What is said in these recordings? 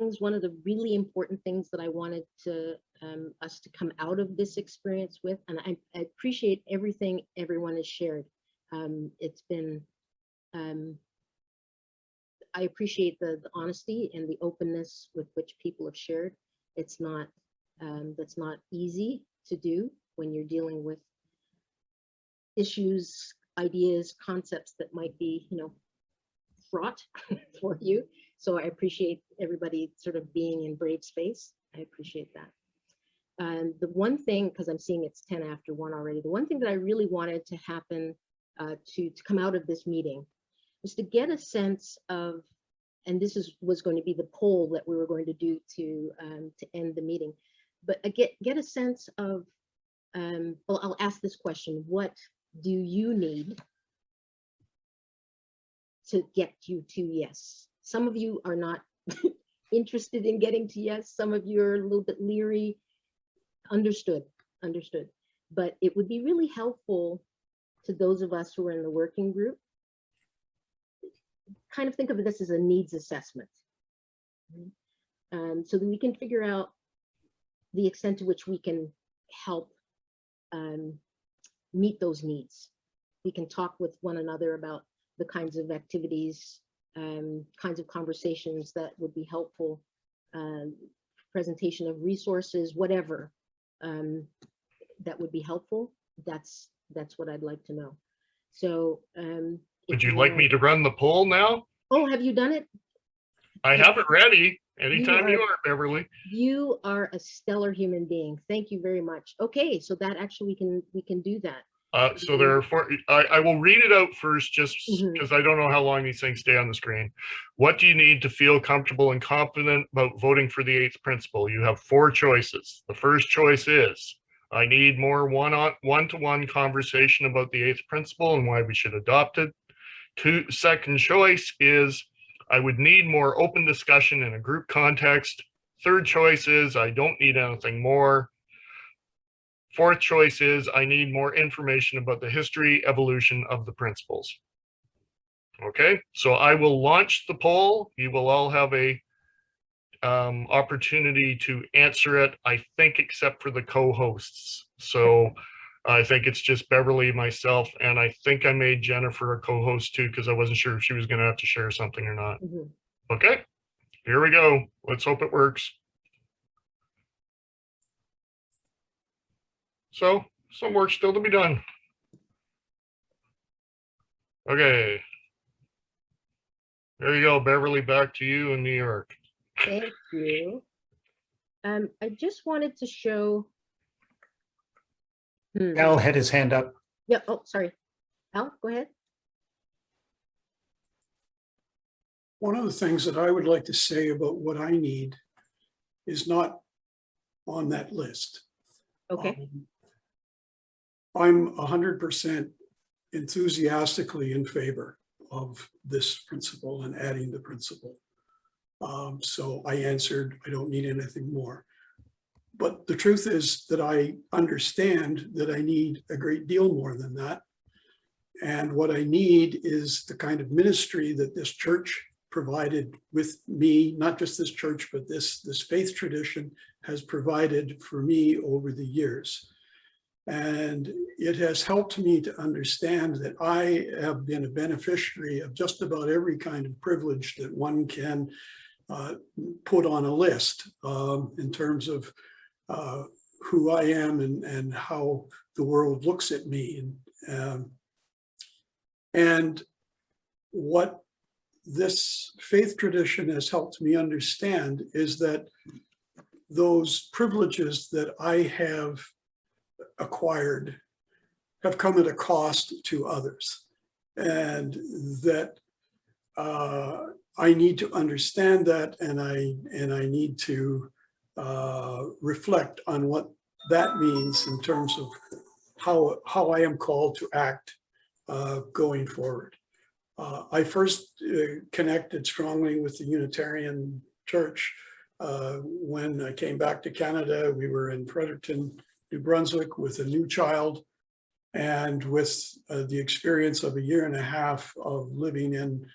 things, one of the really important things that I wanted to us to come out of this experience with, and I appreciate everything everyone has shared. It's been, I appreciate the honesty and the openness with which people have shared. It's not, that's not easy to do when you're dealing with issues, ideas, concepts that might be, you know, fraught for you. So I appreciate everybody sort of being in brave space. I appreciate that. And the one thing, because I'm seeing it's 10 after 1 already, the one thing that I really wanted to happen to come out of this meeting was to get a sense of, and this was going to be the poll that we were going to do to end the meeting, but get a sense of, well, I'll ask this question: what do you need to get you to yes? Some of you are not interested in getting to yes. Some of you are a little bit leery. Understood. But it would be really helpful to those of us who are in the working group. Kind of think of this as a needs assessment, so that we can figure out the extent to which we can help meet those needs. We can talk with one another about the kinds of activities, kinds of conversations that would be helpful, presentation of resources, whatever that would be helpful. That's what I'd like to know. So would you like me to run the poll now? Oh, have you done it? I have it ready. Anytime you are, Beverly. You are a stellar human being. Thank you very much. Okay, so that actually we can do that. So there are four. I will read it out first, just because I don't know how long these things stay on the screen. What do you need to feel comfortable and confident about voting for the 8th principle? You have 4 choices. The first choice is, I need more one-to-one conversation about the 8th principle and why we should adopt it. Second choice is, I would need more open discussion in a group context. Third choice is, I don't need anything more. Fourth choice is, I need more information about the history, evolution of the principles. Okay, so I will launch the poll. You will all have a opportunity to answer it, I think, except for the co-hosts. So I think it's just Beverly, myself, and I think I made Jennifer a co-host too, because I wasn't sure if she was going to have to share something or not. Okay, here we go. Let's hope it works. So some work still to be done. Okay. There you go, Beverly, back to you in New York. Thank you. I just wanted to show. Al had his hand up. Yeah, oh, sorry. Al, go ahead. One of the things that I would like to say about what I need is not on that list. Okay. I'm 100% enthusiastically in favor of this principle and adding the principle. So I answered, I don't need anything more. But the truth is that I understand that I need a great deal more than that. And what I need is the kind of ministry that this church provided with me, not just this church, but this faith tradition has provided for me over the years. And it has helped me to understand that I have been a beneficiary of just about every kind of privilege that one can put on a list in terms of who I am and how the world looks at me. And what this faith tradition has helped me understand is that those privileges that I have acquired have come at a cost to others, and that I need to understand that, and I need to reflect on what that means in terms of how I am called to act going forward. I first connected strongly with the Unitarian Church when I came back to Canada. We were in Fredericton, New Brunswick with a new child, and with the experience of 1.5 years of living in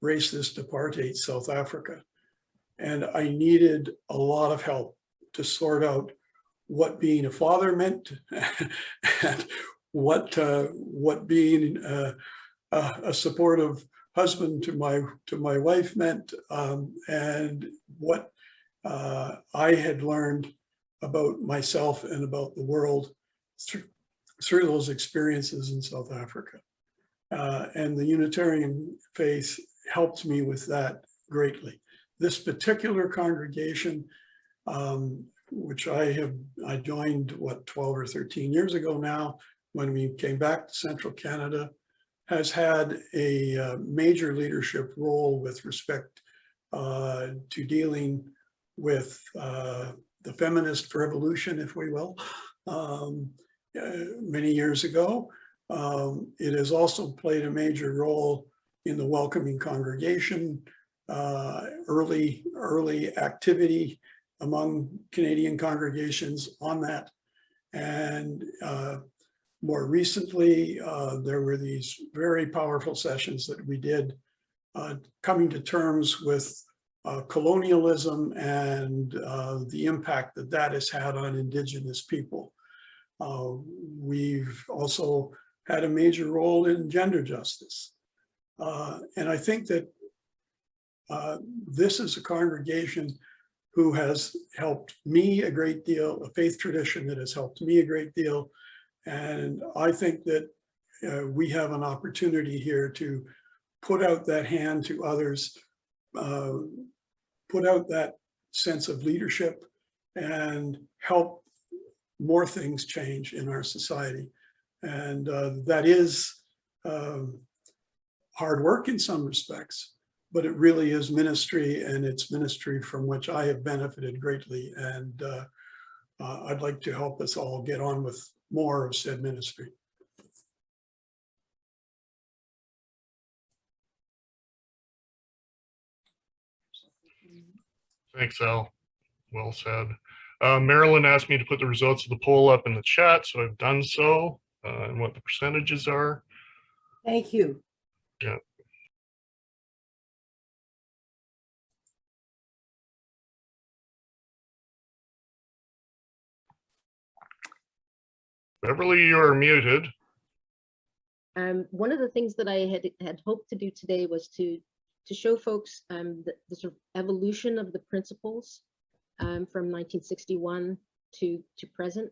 racist apartheid South Africa. and I needed a lot of help to sort out what being a father meant and what being a supportive husband to my wife meant, and what I had learned about myself and about the world through those experiences in South Africa. And the Unitarian faith helped me with that greatly. This particular congregation, which I joined, what, 12 or 13 years ago now, when we came back to Central Canada, has had a major leadership role with respect to dealing with the feminist revolution, if we will, many years ago. It has also played a major role in the welcoming congregation, early activity among Canadian congregations on that. And more recently, there were these very powerful sessions that we did coming to terms with colonialism and the impact that that has had on Indigenous people. We've also had a major role in gender justice. And I think that this is a congregation who has helped me a great deal, a faith tradition that has helped me a great deal. And I think that we have an opportunity here to put out that hand to others, put out that sense of leadership, and help more things change in our society. And that is hard work in some respects, but it really is ministry, and it's ministry from which I have benefited greatly. And I'd like to help us all get on with more of said ministry. Thanks, Al. Well said. Marilyn asked me to put the results of the poll up in the chat, so I've done so, and what the percentages are. Thank you. Yeah. Beverly, you are muted. One of the things that I had hoped to do today was to show folks the sort of evolution of the principles from 1961 to present.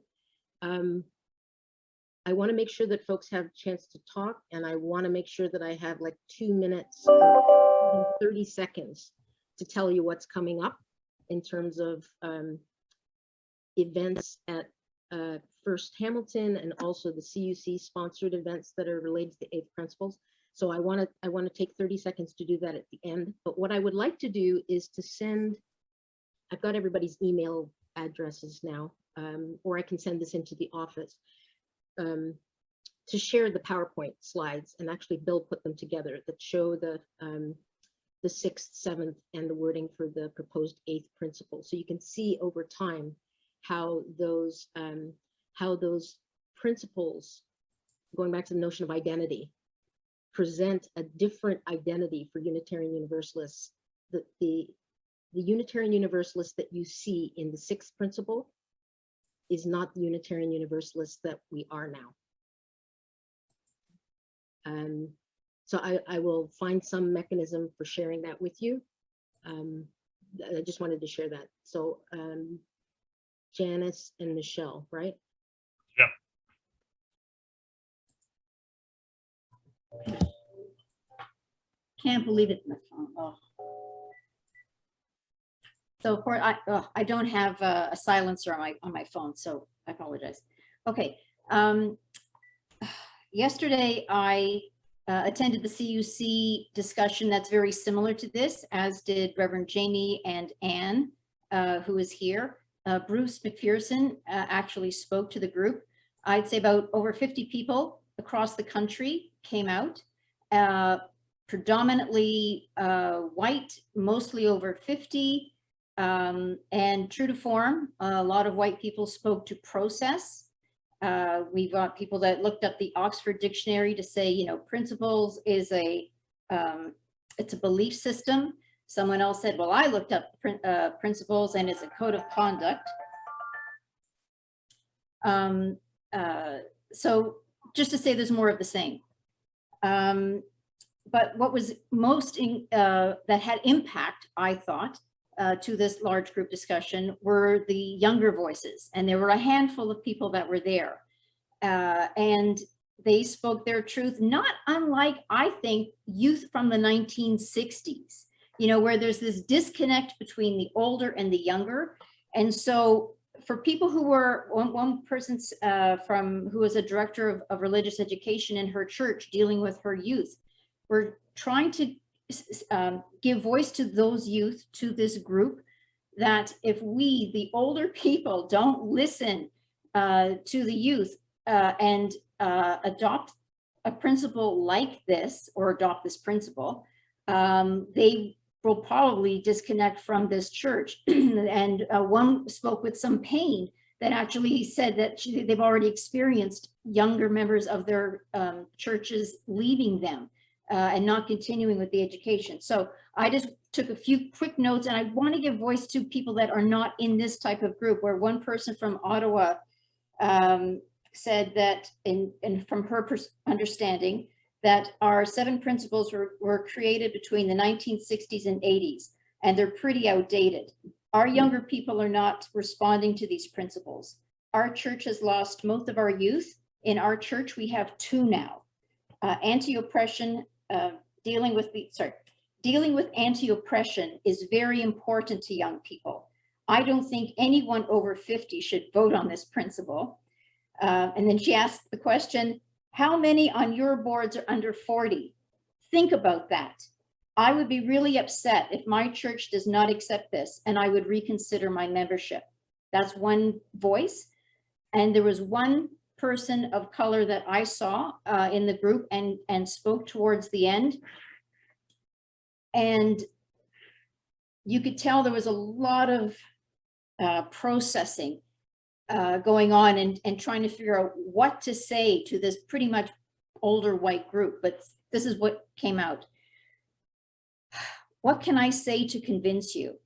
I want to make sure that folks have a chance to talk, and I want to make sure that I have like 2 minutes or 30 seconds to tell you what's coming up in terms of events at First Hamilton, and also the CUC sponsored events that are related to the 8th principles. So I want to take 30 seconds to do that at the end. But what I would like to do is to send, I've got everybody's email addresses now, or I can send this into the office, to share the PowerPoint slides, and actually Bill put them together that show the 6th, 7th, and the wording for the proposed 8th principle. So you can see over time how those principles, going back to the notion of identity, present a different identity for Unitarian Universalists. The Unitarian Universalist that you see in the 6th principle is not the Unitarian Universalist that we are now. So I will find some mechanism for sharing that with you. I just wanted to share that. So Janice and Michelle, right? Yeah. Can't believe it. My phone. Oh. So of course I don't have a silencer on my phone, so I apologize. Okay. Yesterday I attended the CUC discussion that's very similar to this, as did Reverend Jamie and Anne, who is here. Bruce McPherson actually spoke to the group. I'd say about over 50 people across the country came out, predominantly white, mostly over 50, and true to form, a lot of white people spoke to process. We've got people that looked up the Oxford Dictionary to say, you know, principles is it's a belief system. Someone else said, well, I looked up principles and it's a code of conduct. So just to say there's more of the same. But what was most that had impact, I thought, to this large group discussion were the younger voices. And there were a handful of people that were there. And they spoke their truth, not unlike, I think, youth from the 1960s, you know, where there's this disconnect between the older and the younger. And so for people who were, one person who was a director of religious education in her church dealing with her youth, we're trying to give voice to those youth, to this group, that if we, the older people, don't listen to the youth and adopt a principle like this, or adopt this principle, they will probably disconnect from this church. And one spoke with some pain that actually said that they've already experienced younger members of their churches leaving them and not continuing with the education. So I just took a few quick notes, and I want to give voice to people that are not in this type of group, where one person from Ottawa said that, and from her understanding, that our 7 principles were created between the 1960s and 80s, and they're pretty outdated. Our younger people are not responding to these principles. Our church has lost most of our youth. In our church, we have 2 now. Anti-oppression, dealing with anti-oppression is very important to young people. I don't think anyone over 50 should vote on this principle. And then she asked the question, how many on your boards are under 40? Think about that. I would be really upset if my church does not accept this, and I would reconsider my membership. That's one voice. And there was one person of color that I saw in the group and spoke towards the end. And you could tell there was a lot of processing going on and trying to figure out what to say to this pretty much older white group. But this is what came out. What can I say to convince you?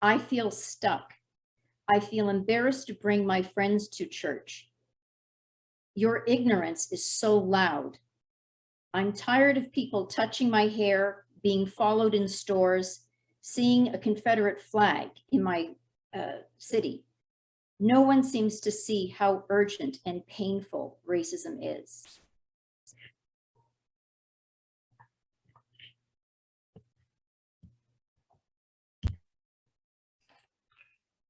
I feel stuck. I feel embarrassed to bring my friends to church. Your ignorance is so loud. I'm tired of people touching my hair, being followed in stores, seeing a Confederate flag in my city. No one seems to see how urgent and painful racism is.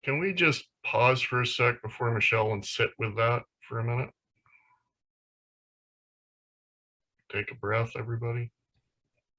Can we just pause for a sec before Michelle and sit with that for a minute? Take a breath, everybody.